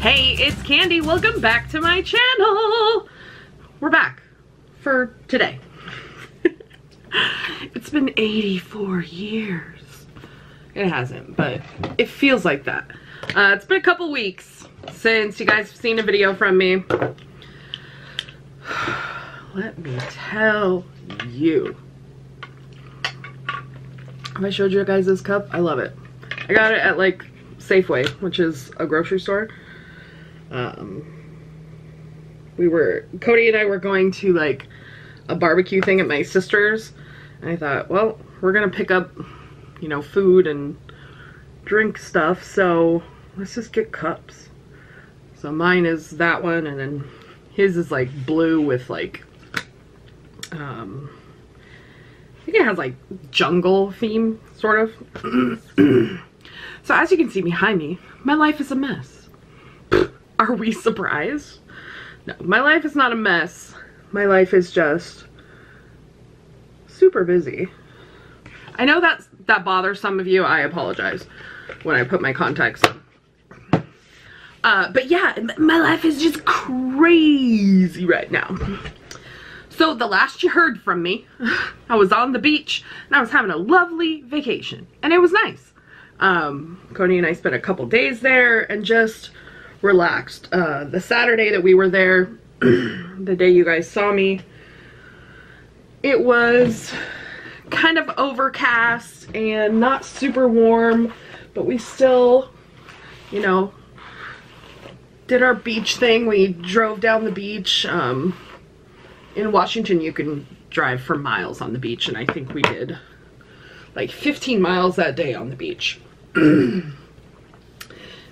Hey, it's Kandy. Welcome back to my channel. We're back for today. It's been 84 years. It hasn't, but it feels like that. It's been a couple weeks since you guys have seen a video from me. Let me tell you. Have I showed you guys this cup? I love it. I got it at like Safeway, which is a grocery store. Cody and I were going to like a barbecue thing at my sister's, and I thought, well, we're gonna pick up, you know, food and drink stuff, so let's just get cups. So mine is that one, and then his is like blue with like, I think it has like jungle theme, sort of. So as you can see behind me, my life is a mess. Are we surprised? No, my life is not a mess. My life is just super busy. I know that bothers some of you. I apologize when I put my contacts in. But yeah, my life is just crazy right now. So the last you heard from me, I was on the beach and I was having a lovely vacation, and it was nice. Cody and I spent a couple days there and just relaxed. The Saturday that we were there, the day you guys saw me, it was kind of overcast and not super warm, but we still, you know, did our beach thing. We drove down the beach. In Washington, you can drive for miles on the beach, and I think we did like 15 miles that day on the beach.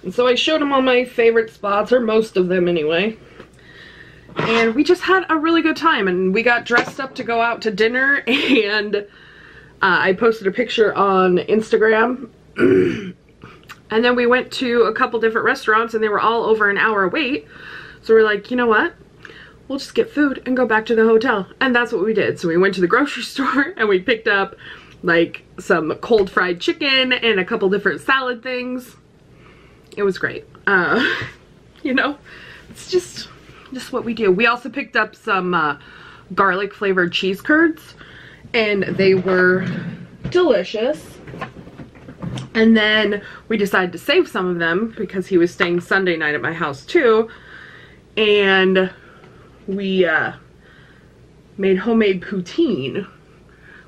And so I showed him all my favorite spots, or most of them anyway. And we just had a really good time, and we got dressed up to go out to dinner, and I posted a picture on Instagram. And then we went to a couple different restaurants, and they were all over an hour wait. So we're like, you know what? We'll just get food and go back to the hotel. And that's what we did. So we went to the grocery store and we picked up like some cold fried chicken and a couple different salad things. It was great. You know, it's just what we do. We also picked up some garlic flavored cheese curds, and they were delicious. And then we decided to save some of them because he was staying Sunday night at my house too. And we made homemade poutine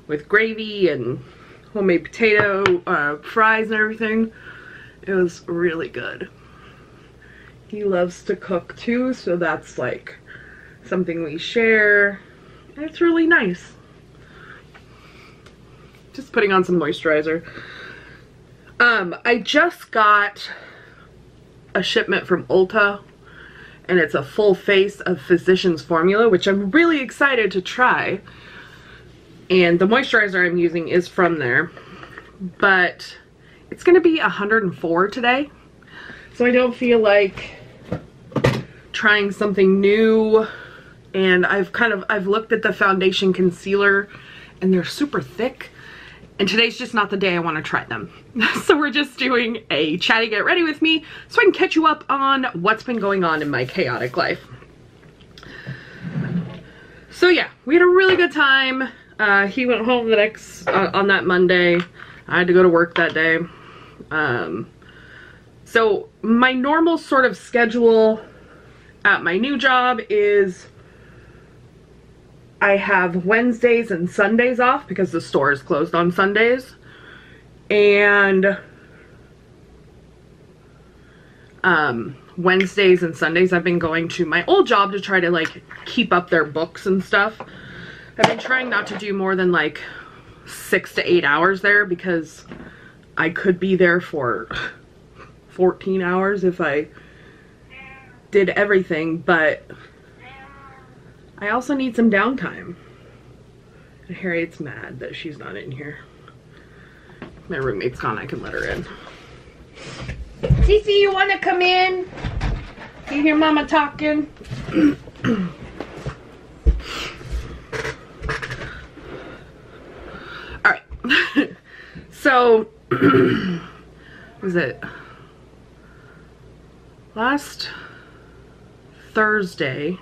with gravy and homemade potato fries and everything. It was really good. He loves to cook too, so that's like something we share. And it's really nice. Just putting on some moisturizer. I just got a shipment from Ulta, and it's a full face of Physicians Formula, which I'm really excited to try. And the moisturizer I'm using is from there, but it's gonna be 104 today, so I don't feel like trying something new. And I've looked at the foundation concealer, and they're super thick, and today's just not the day I want to try them. So we're just doing a chatty get ready with me so I can catch you up on what's been going on in my chaotic life. So yeah, we had a really good time. He went home on that Monday. I had to go to work that day. So my normal sort of schedule at my new job is I have Wednesdays and Sundays off because the store is closed on Sundays. And Wednesdays and Sundays I've been going to my old job to try to like keep up their books and stuff. I've been trying not to do more than like 6 to 8 hours there, because I could be there for 14 hours if I did everything, but I also need some downtime. And Harriet's mad that she's not in here. My roommate's gone, I can let her in. Cece, you wanna come in? You hear Mama talking? Alright. So, was it last Thursday,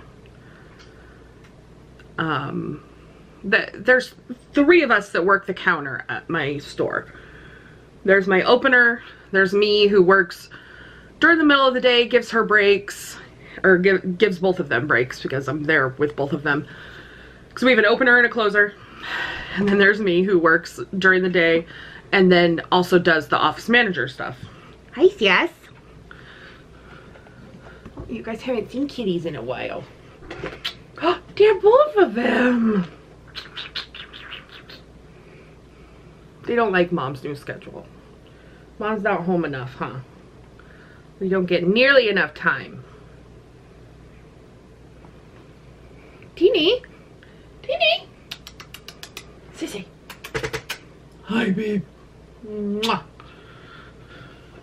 there's 3 of us that work the counter at my store. There's my opener, there's me who works during the middle of the day, gives her breaks, or gives both of them breaks because I'm there with both of them. Because we have an opener and a closer. And then there's me who works during the day and then also does the office manager stuff. Hi, Sis. You guys haven't seen kitties in a while. Oh, they're both of them. They don't like Mom's new schedule. Mom's not home enough, huh? We don't get nearly enough time. Teeny. Teeny. Sissy. Hi, babe. Mwah.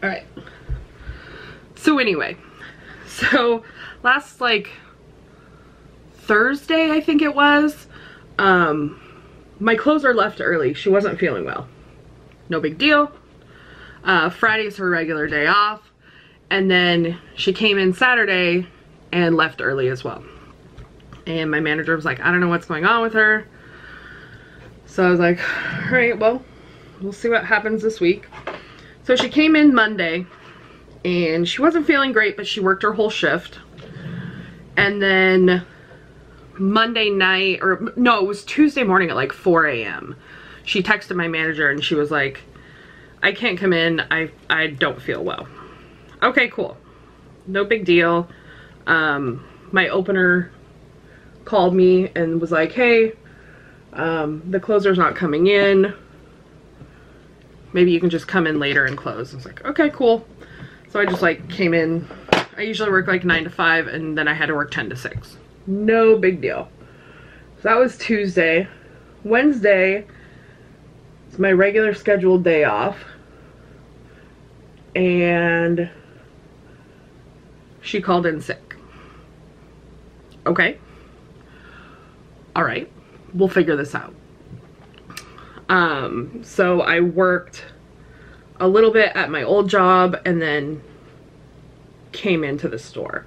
Alright. So anyway. So last like Thursday, I think it was, my closer left early. She wasn't feeling well. No big deal. Friday's her regular day off. And then she came in Saturday and left early as well. And my manager was like, I don't know what's going on with her. So I was like, all right, well, we'll see what happens this week. So she came in Monday and she wasn't feeling great, but she worked her whole shift. And then Monday night, or no, it was Tuesday morning at like 4 a.m. She texted my manager and she was like, I can't come in. I don't feel well. Okay, cool. No big deal. My opener called me and was like, hey, the closer's not coming in. Maybe you can just come in later and close. I was like, okay, cool. So I just like came in. I usually work like 9 to 5 and then I had to work 10 to 6. No big deal. So that was Tuesday. Wednesday is my regular scheduled day off. And she called in sick. Okay. All right. We'll figure this out. So I worked a little bit at my old job and then came into the store.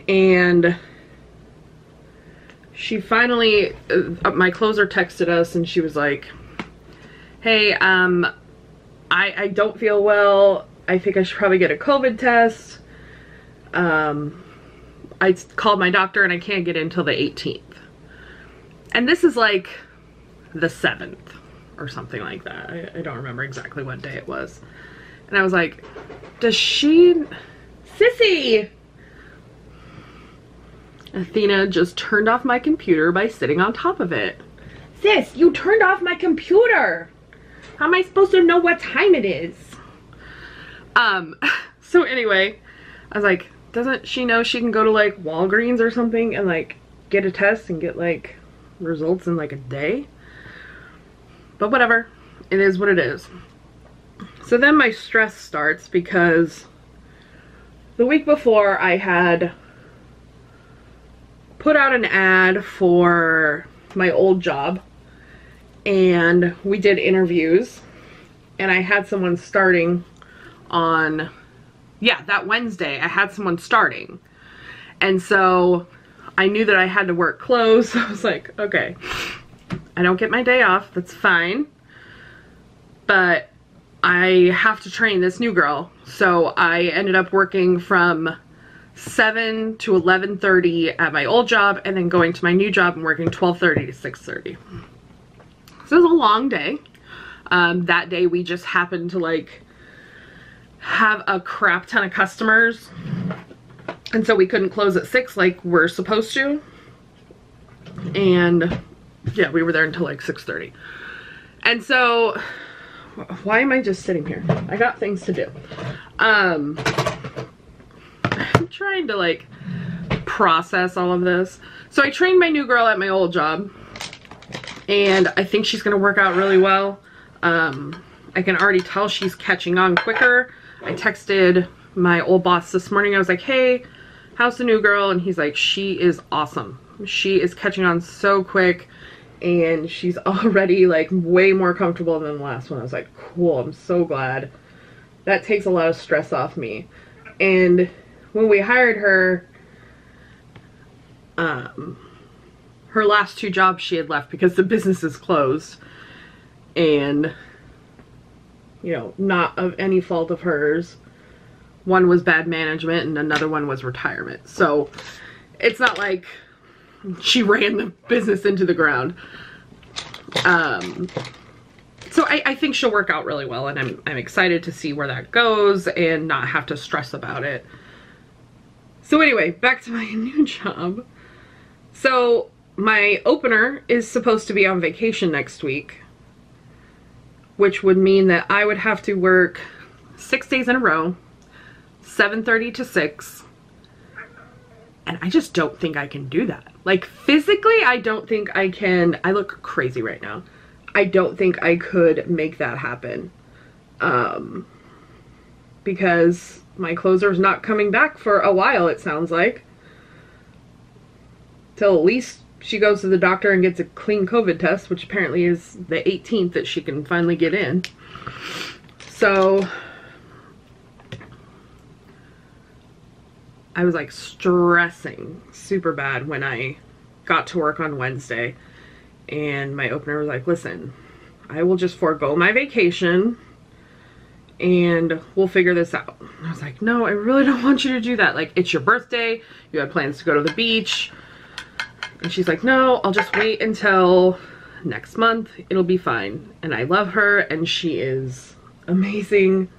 And she finally, my closer texted us and she was like, hey, I don't feel well. I think I should probably get a COVID test. I called my doctor and I can't get in until the 18th. And this is like the 7th or something like that. I don't remember exactly what day it was. And I was like, does she... Sissy! Athena just turned off my computer by sitting on top of it. Sis, you turned off my computer! How am I supposed to know what time it is? So anyway, I was like, doesn't she know she can go to like Walgreens or something and like get a test and get like results in like a day? But whatever, it is what it is. So then my stress starts because the week before I had put out an ad for my old job and we did interviews and I had someone starting on, yeah, that Wednesday I had someone starting. And so I knew that I had to work close. So I was like, okay, I don't get my day off, that's fine. But I have to train this new girl. So I ended up working from 7 to 11:30 at my old job and then going to my new job and working 12:30 to 6:30. So it was a long day. That day we just happened to like have a crap ton of customers. And so we couldn't close at 6 like we're supposed to. And yeah, we were there until like 6:30. And so, why am I just sitting here? I got things to do. I'm trying to like process all of this. So I trained my new girl at my old job and I think she's gonna work out really well. I can already tell she's catching on quicker. I texted my old boss this morning. I was like, hey, how's the new girl? And he's like, she is awesome. She is catching on so quick and she's already like way more comfortable than the last one. I was like, cool, I'm so glad that takes a lot of stress off me. And when we hired her, her last 2 jobs she had left because the business is closed, and you know, not of any fault of hers. One was bad management and another one was retirement. So it's not like she ran the business into the ground. So I think she'll work out really well, and I'm excited to see where that goes and not have to stress about it. So anyway, back to my new job. So my opener is supposed to be on vacation next week, which would mean that I would have to work 6 days in a row, 7:30 to 6. And I just don't think I can do that. Like, physically, I don't think I can. I look crazy right now. I don't think I could make that happen. Because my closer's not coming back for a while, it sounds like. Till at least she goes to the doctor and gets a clean COVID test, which apparently is the 18th that she can finally get in. So I was like stressing super bad when I got to work on Wednesday, and my opener was like, listen, I will just forego my vacation and we'll figure this out. And I was like, no, I really don't want you to do that. Like, it's your birthday. You had plans to go to the beach. And she's like, no, I'll just wait until next month. It'll be fine. And I love her, and she is amazing.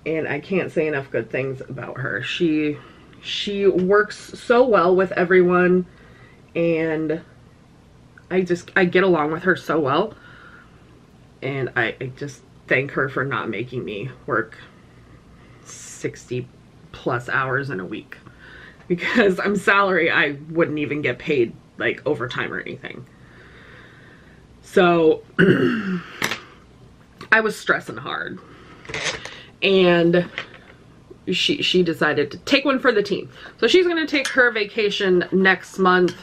And I can't say enough good things about her. She works so well with everyone, and I get along with her so well. And I just thank her for not making me work 60 plus hours in a week. Because I'm salary, I wouldn't even get paid like overtime or anything. So I was stressing hard, and she decided to take one for the team. So she's going to take her vacation next month.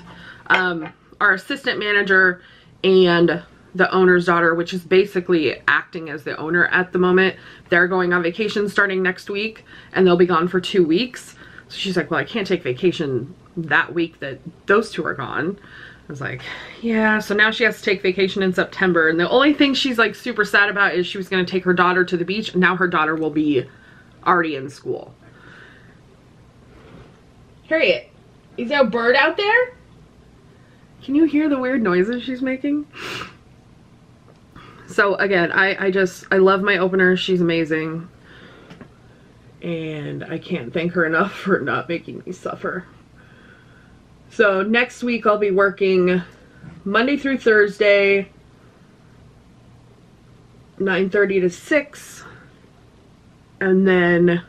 Our assistant manager and the owner's daughter, which is basically acting as the owner at the moment, they're going on vacation starting next week, and they'll be gone for 2 weeks. So she's like, well, I can't take vacation that week that those two are gone. I was like, yeah. So now she has to take vacation in September. And the only thing she's like super sad about is she was going to take her daughter to the beach. And now her daughter will be already in school. Harriet, is there a bird out there? Can you hear the weird noises she's making? So again, I love my opener. She's amazing. And I can't thank her enough for not making me suffer. So next week I'll be working Monday through Thursday, 9:30 to 6. And then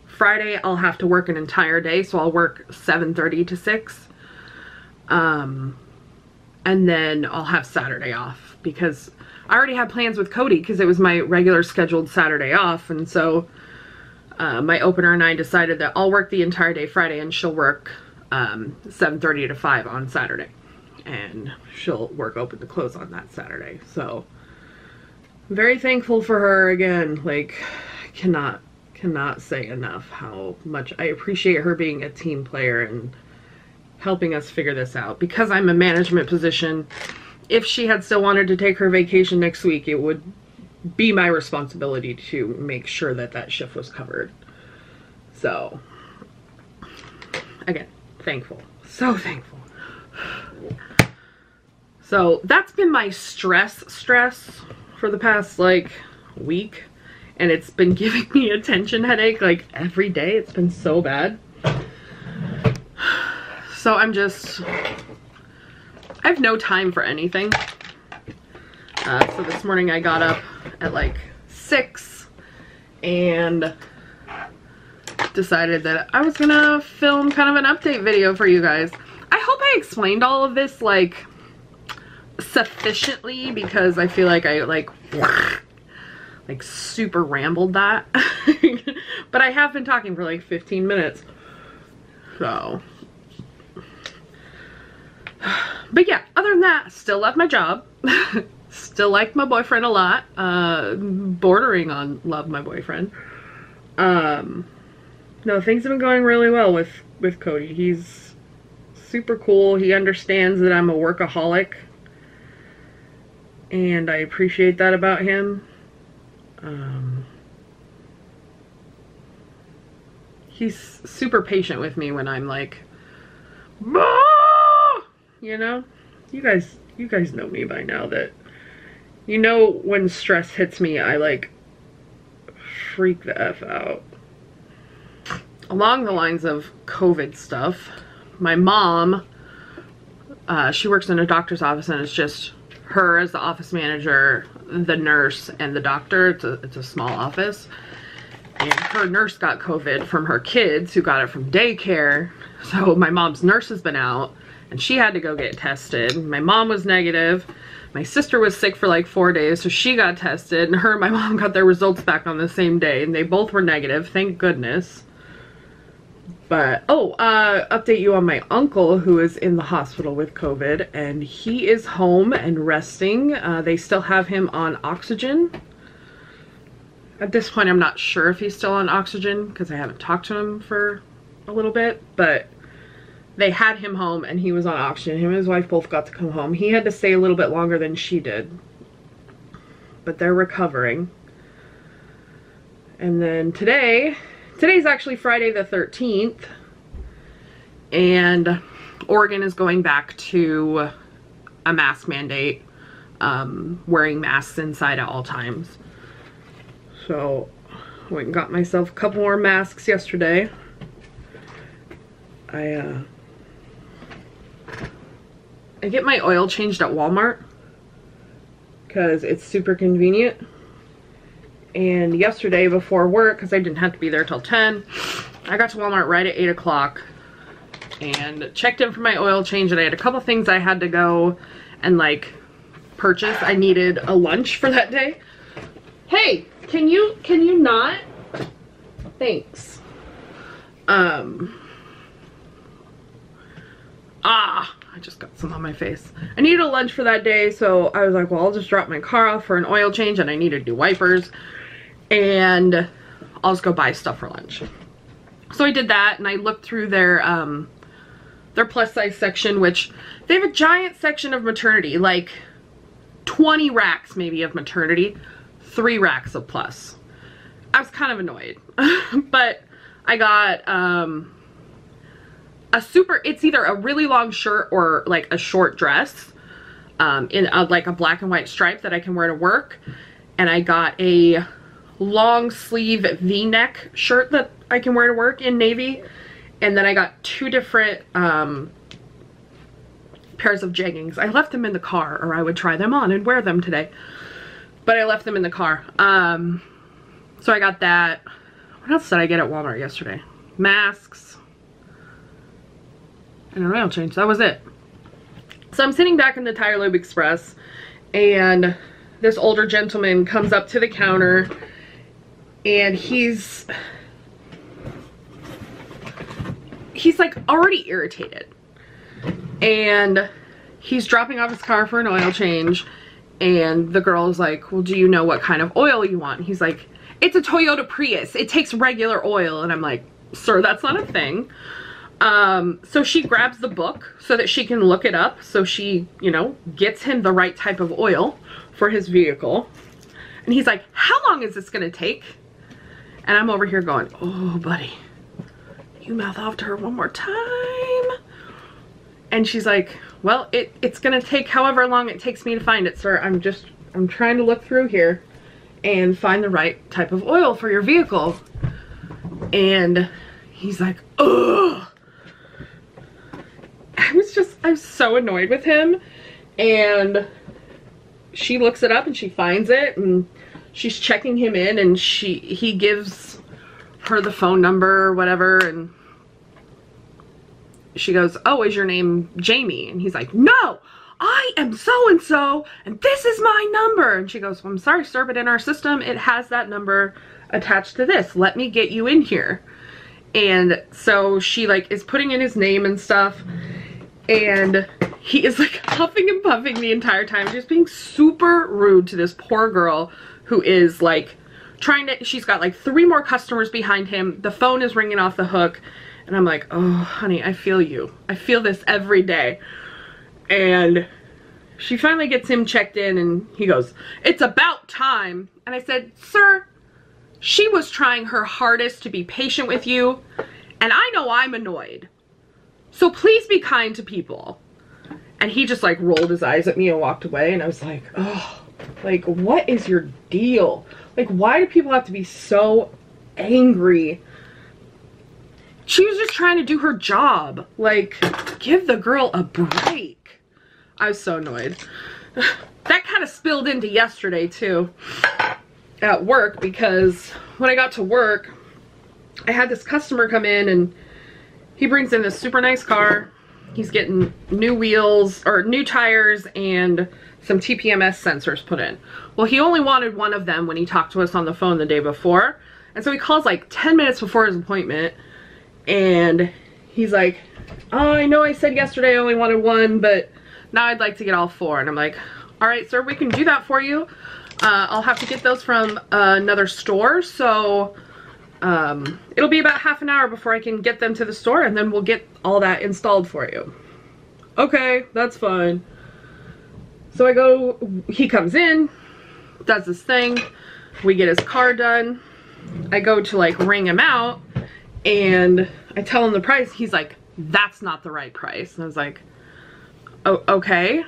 Friday I'll have to work an entire day, so I'll work 7:30 to 6. And then I'll have Saturday off, because I already had plans with Cody because it was my regular scheduled Saturday off. And so my opener and I decided that I'll work the entire day Friday, and she'll work 7:30 to 5 on Saturday, and she'll work open to close on that Saturday. So very thankful for her again. Like, cannot say enough how much I appreciate her being a team player and helping us figure this out. Because I'm a management position, if she had still wanted to take her vacation next week, it would be my responsibility to make sure that that shift was covered. So again, thankful, so thankful. So that's been my stress for the past like week, and it's been giving me a tension headache like every day. It's been so bad. So I have no time for anything. So this morning I got up at like 6 and decided that I was gonna film kind of an update video for you guys. I hope I explained all of this like sufficiently, because I feel like I like super rambled that. But I have been talking for like 15 minutes. So but yeah, other than that, still love my job. Still like my boyfriend a lot. Bordering on love my boyfriend. No, things have been going really well with Cody. He's super cool. He understands that I'm a workaholic. And I appreciate that about him. He's super patient with me when I'm like, "Ah!" You know? You guys know me by now that, you know, when stress hits me, I like freak the F out. Along the lines of COVID stuff, my mom, she works in a doctor's office, and it's just her as the office manager, the nurse, and the doctor. It's a small office. And her nurse got COVID from her kids who got it from daycare. So my mom's nurse has been out and she had to go get tested. My mom was negative. My sister was sick for like 4 days, so she got tested, and her and my mom got their results back on the same day, and they both were negative, thank goodness. But, update you on my uncle who is in the hospital with COVID, and he is home and resting. They still have him on oxygen. At this point, I'm not sure if he's still on oxygen because I haven't talked to him for a little bit, but they had him home and he was on oxygen. Him and his wife both got to come home. He had to stay a little bit longer than she did, but they're recovering. And then today's actually Friday the 13th, and Oregon is going back to a mask mandate, wearing masks inside at all times. So I went and got myself a couple more masks yesterday. I get my oil changed at Walmart because it's super convenient. And yesterday before work, because I didn't have to be there till 10, I got to Walmart right at 8 o'clock and checked in for my oil change, and I had a couple things I had to go and like purchase. I needed a lunch for that day. Hey, can you not? Thanks. I just got some on my face. I needed a lunch for that day, so I was like, well, I'll just drop my car off for an oil change, and I needed new wipers, and I'll just go buy stuff for lunch. So I did that, and I looked through their plus size section, which they have a giant section of maternity, like 20 racks maybe of maternity, 3 racks of plus. I was kind of annoyed, but I got it's either a really long shirt or like a short dress in like a black and white stripe that I can wear to work. And I got a long sleeve V-neck shirt that I can wear to work in navy. And then I got 2 different pairs of jeggings. I left them in the car, or I would try them on and wear them today. But I left them in the car. So I got that. What else did I get at Walmart yesterday? Masks. And an oil change. That was it. So I'm sitting back in the Tire Lube Express, and this older gentleman comes up to the counter, and he's like already irritated, and he's dropping off his car for an oil change, and the girl's like, well, do you know what kind of oil you want? He's like, it's a Toyota Prius, it takes regular oil. And I'm like, sir, that's not a thing. So she grabs the book so that she can look it up, so she, you know, gets him the right type of oil for his vehicle. And he's like, how long is this gonna take? And I'm over here going, oh buddy, you mouth off to her one more time. And she's like, well, it's gonna take however long it takes me to find it, sir. I'm trying to look through here and find the right type of oil for your vehicle. And he's like, ugh. I was so annoyed with him. And she looks it up and she finds it, and she's checking him in, and he gives her the phone number or whatever, and she goes, oh, is your name Jamie? And he's like, no, I am so-and-so, and this is my number. And she goes, well, I'm sorry, sir, but in our system, it has that number attached to this. Let me get you in here. And so she like is putting in his name and stuff, and he is like huffing and puffing the entire time, just being super rude to this poor girl who is like she's got like 3 more customers behind him. The phone is ringing off the hook. And I'm like, oh, honey, I feel you. I feel this every day. And she finally gets him checked in and he goes, it's about time. And I said, sir, she was trying her hardest to be patient with you. And I know I'm annoyed. So please be kind to people. And he just like rolled his eyes at me and walked away. And I was like, oh, like, what is your deal? Like, why do people have to be so angry? She was just trying to do her job. Like, give the girl a break. I was so annoyed. That kind of spilled into yesterday too at work, because when I got to work, I had this customer come in and he brings in this super nice car. He's getting new wheels or new tires and some TPMS sensors put in. Well, he only wanted one of them when he talked to us on the phone the day before. And so he calls like 10 minutes before his appointment. And he's like, oh, I know I said yesterday I only wanted one, but now I'd like to get all 4. And I'm like, all right, sir, we can do that for you. I'll have to get those from another store. So it'll be about half an hour before I can get them to the store, and then we'll get all that installed for you. Okay, that's fine. So I go, he comes in, does this thing. We get his car done. I go to like ring him out. And I tell him the price. He's like, that's not the right price. And I was like, oh, okay,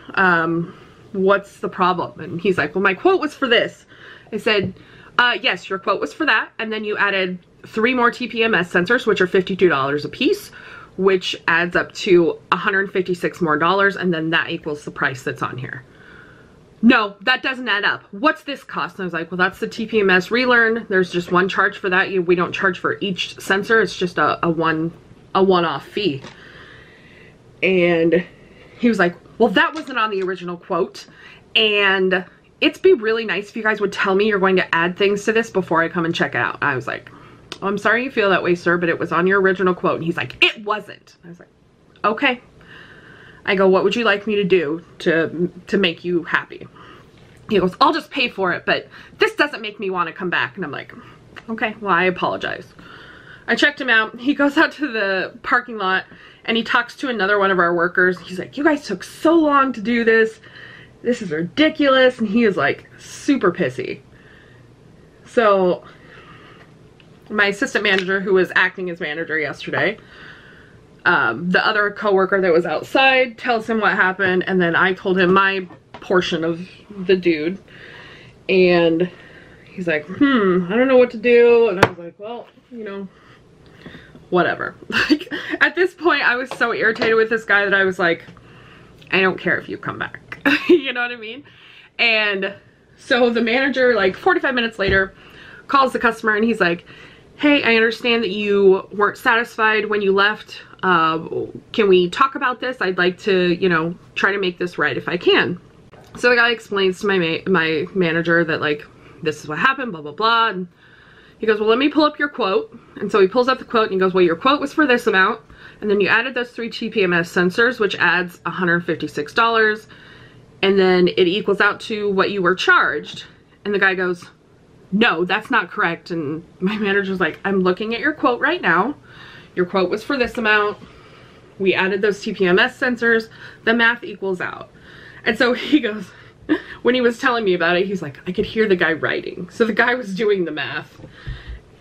what's the problem? And he's like, well, my quote was for this. I said, yes, your quote was for that. And then you added 3 more TPMS sensors, which are $52 a piece, which adds up to $156 more. And then that equals the price that's on here. No, that doesn't add up. What's this cost? And I was like, well, that's the TPMS relearn. There's just one charge for that. We don't charge for each sensor. It's just a one-off fee. And he was like, well, that wasn't on the original quote. And it'd be really nice if you guys would tell me you're going to add things to this before I come and check it out. I was like, oh, I'm sorry you feel that way, sir, but it was on your original quote. And he's like, it wasn't. I was like, okay. I go, what would you like me to do to make you happy? He goes, I'll just pay for it, but this doesn't make me want to come back. And I'm like, okay, well, I apologize. I checked him out. He goes out to the parking lot and he talks to another one of our workers. He's like, you guys took so long to do this. This is ridiculous. And he is like super pissy. So my assistant manager, who was acting as manager yesterday, the other coworker that was outside tells him what happened, and then I told him my portion of the dude, and he's like, I don't know what to do. And I was like, well, you know, whatever. Like, at this point I was so irritated with this guy that I was like, I don't care if you come back. You know what I mean? And so the manager, like 45 minutes later, calls the customer and he's like, hey, I understand that you weren't satisfied when you left. Can we talk about this? I'd like to, you know, try to make this right if I can. So the guy explains to my manager that, like, this is what happened, blah, blah, blah. And he goes, well, let me pull up your quote. And so he pulls up the quote and he goes, well, your quote was for this amount. And then you added those 3 TPMS sensors, which adds $156. And then it equals out to what you were charged. And the guy goes, no, that's not correct. And my manager's like, I'm looking at your quote right now. Your quote was for this amount. We added those TPMS sensors. The math equals out. And so he goes, when he was telling me about it, he's like, I could hear the guy writing. So the guy was doing the math.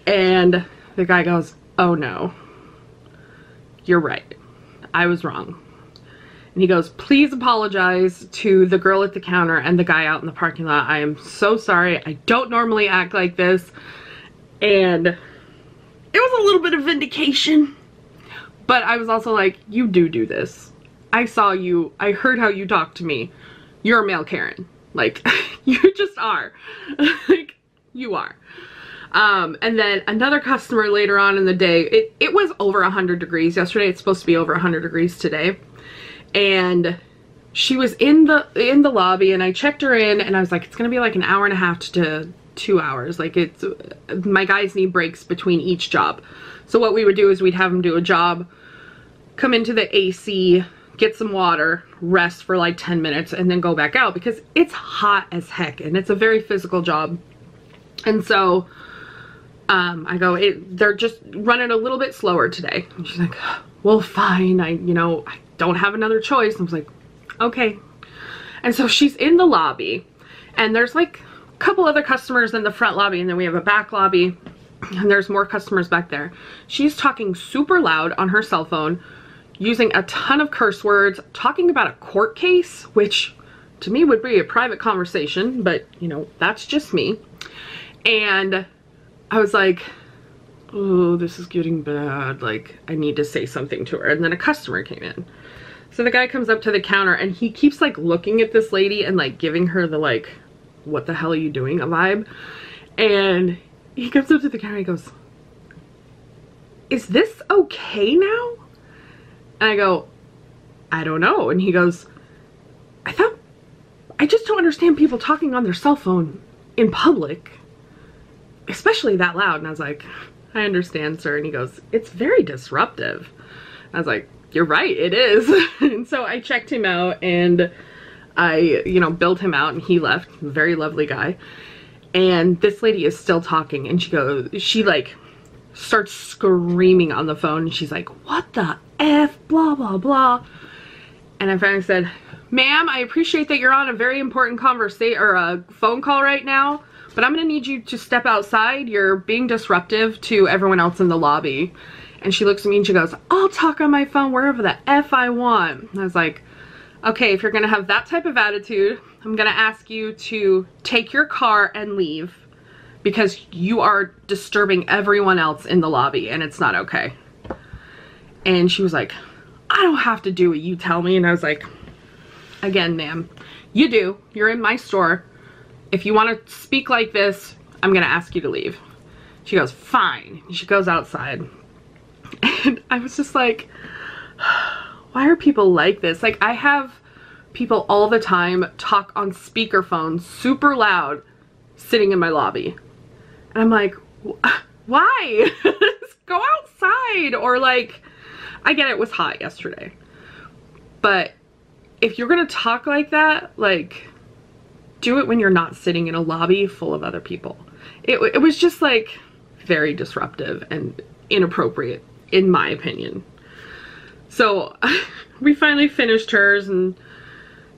And the guy goes, oh no, you're right. I was wrong. And he goes, please apologize to the girl at the counter and the guy out in the parking lot. I am so sorry. I don't normally act like this. And it was a little bit of vindication. But I was also like, you do this. I saw you. I heard how you talked to me. You're a male Karen. Like, you just are. Like, you are. And then another customer later on in the day, it was over 100 degrees yesterday. It's supposed to be over 100 degrees today. And she was in the lobby and I checked her in and I was like, it's gonna be like an hour and a half to 2 hours. Like, it's, my guys need breaks between each job. So what we would do is we'd have them do a job, come into the AC, get some water, rest for like 10 minutes, and then go back out because it's hot as heck and it's a very physical job. And so I go, they're just running a little bit slower today. And she's like, well, fine. I don't have another choice. I was like, okay. And so she's in the lobby and there's like a couple other customers in the front lobby, and then we have a back lobby and there's more customers back there. She's talking super loud on her cell phone, using a ton of curse words, talking about a court case, which to me would be a private conversation, but that's just me. And I was like, oh, this is getting bad. Like, I need to say something to her. And then a customer came in. So the guy comes up to the counter and he keeps like looking at this lady and like giving her the like, what the hell are you doing, a vibe. And he comes up to the counter and he goes, is this okay now? And I go, I don't know. And he goes, I just don't understand people talking on their cell phone in public, especially that loud. And I was like, I understand, sir. And he goes, it's very disruptive. I was like, you're right, it is. And so I checked him out and I, billed him out and he left. Very lovely guy. And this lady is still talking and she like starts screaming on the phone and she's like, what the F, blah, blah, blah. And I finally said, ma'am, I appreciate that you're on a very important conversation or a phone call right now, but I'm gonna need you to step outside. You're being disruptive to everyone else in the lobby. And she looks at me and she goes, I'll talk on my phone wherever the F I want. And I was like, okay, if you're gonna have that type of attitude, I'm gonna ask you to take your car and leave because you are disturbing everyone else in the lobby and it's not okay. And she was like, I don't have to do what you tell me. And I was like, again, ma'am, you do. You're in my store. If you want to speak like this, I'm gonna ask you to leave. She goes, fine. And she goes outside. And I was just like, why are people like this? Like, I have people all the time talk on speakerphone super loud sitting in my lobby. And I'm like, why? Just go outside. Or like, I get it was hot yesterday, but if you're gonna talk like that, like, do it when you're not sitting in a lobby full of other people. It was just like very disruptive and inappropriate in my opinion. So we finally finished hers and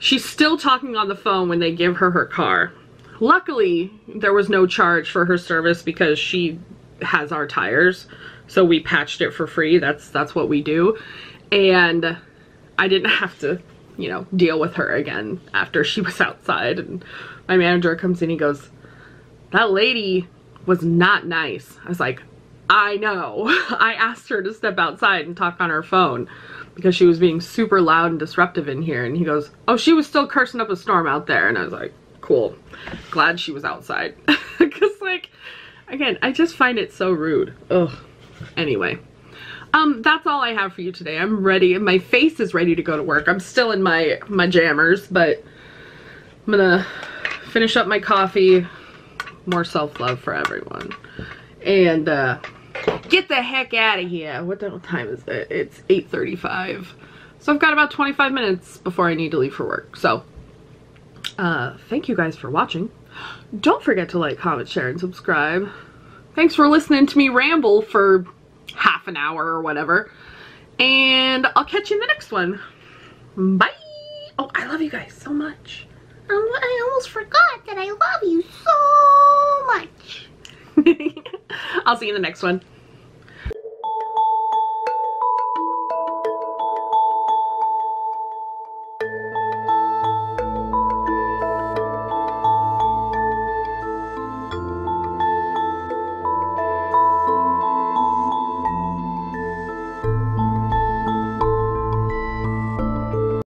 she's still talking on the phone when they give her her car. Luckily, there was no charge for her service because she has our tires. So we patched it for free. That's what we do. And I didn't have to, deal with her again after she was outside. And my manager comes in, he goes, that lady was not nice. I was like, I know. I asked her to step outside and talk on her phone because she was being super loud and disruptive in here. And he goes, oh, she was still cursing up a storm out there. And I was like, cool. Glad she was outside. Because like, again, I just find it so rude. Ugh. Anyway, that's all I have for you today. I'm ready. My face is ready to go to work. I'm still in my jammers, but I'm gonna finish up my coffee. More self-love for everyone. And get the heck out of here. What time is it? It's 8:35. So I've got about 25 minutes before I need to leave for work. So thank you guys for watching. Don't forget to like, comment, share, and subscribe. Thanks for listening to me ramble for half an hour or whatever. And I'll catch you in the next one. Bye. Oh, I love you guys so much. I almost forgot that I love you so much. I'll see you in the next one.